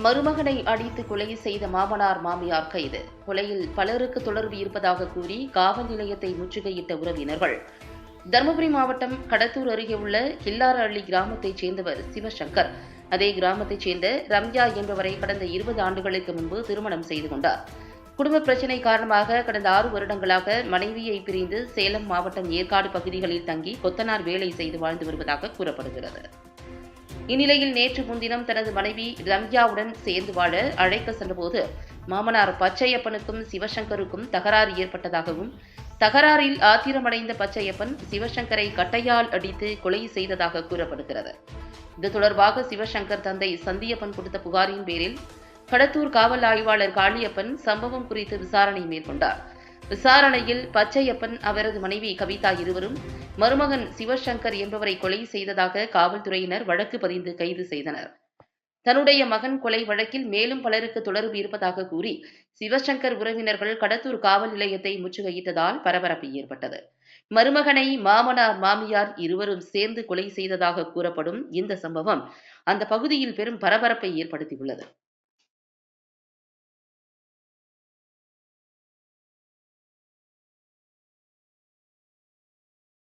மருமகனை அடித்து கொலை செய்த மாமனார் மாமியார் கைது. கொலையில் பலருக்கு தொடர்பு இருப்பதாக கூறி காவல் நிலையத்தை முற்றுகையிட்ட உறவினர்கள். தருமபுரி மாவட்டம் கடத்தூர் அருகே உள்ள கில்லாரஅள்ளி கிராமத்தைச் சேர்ந்தவர் சிவசங்கர். அதே கிராமத்தைச் சேர்ந்த ரம்யா என்பவரை கடந்த 20 ஆண்டுகளுக்கு முன்பு திருமணம் செய்து கொண்டார். குடும்ப பிரச்சினை காரணமாக கடந்த 6 வருடங்களாக மனைவியை பிரிந்து சேலம் மாவட்டம் ஏற்காடு பகுதிகளில் தங்கி கொத்தனார் வேலை செய்து வாழ்ந்து வருவதாக கூறப்படுகிறது. இந்நிலையில் நேற்று முன்தினம் தனது மனைவி ரம்யாவுடன் சேர்ந்து வாழ அழைக்க சென்றபோது மாமனார் பச்சையப்பனுக்கும் சிவசங்கருக்கும் தகராறு ஏற்பட்டதாகவும், தகராறில் ஆத்திரமடைந்த பச்சையப்பன் சிவசங்கரை கட்டையால் அடித்து கொலை செய்ததாக கூறப்படுகிறது. இது தொடர்பாக சிவசங்கர் தந்தை சந்தியப்பன் கொடுத்த புகாரின் பேரில் கடத்தூர் காவல் ஆய்வாளர் காளியப்பன் சம்பவம் குறித்து விசாரணை மேற்கொண்டார். விசாரணையில் பச்சையப்பன், அவரது மனைவி கவிதா இருவரும் மருமகன் சிவசங்கர் என்பவரை கொலை செய்ததாக காவல்துறையினர் வழக்கு பதிந்து கைது செய்தனர். தன்னுடைய மகன் கொலை வழக்கில் மேலும் பலருக்கு தொடர்பு இருப்பதாக கூறி சிவசங்கர் உறவினர்கள் கடத்தூர் காவல் நிலையத்தை முற்றுகையிட்டதால் பரபரப்பு ஏற்பட்டது. மருமகனை மாமனார் மாமியார் இருவரும் சேர்ந்து கொலை செய்ததாக கூறப்படும் இந்த சம்பவம் அந்த பகுதியில் பெரும் பரபரப்பை ஏற்படுத்தியுள்ளது.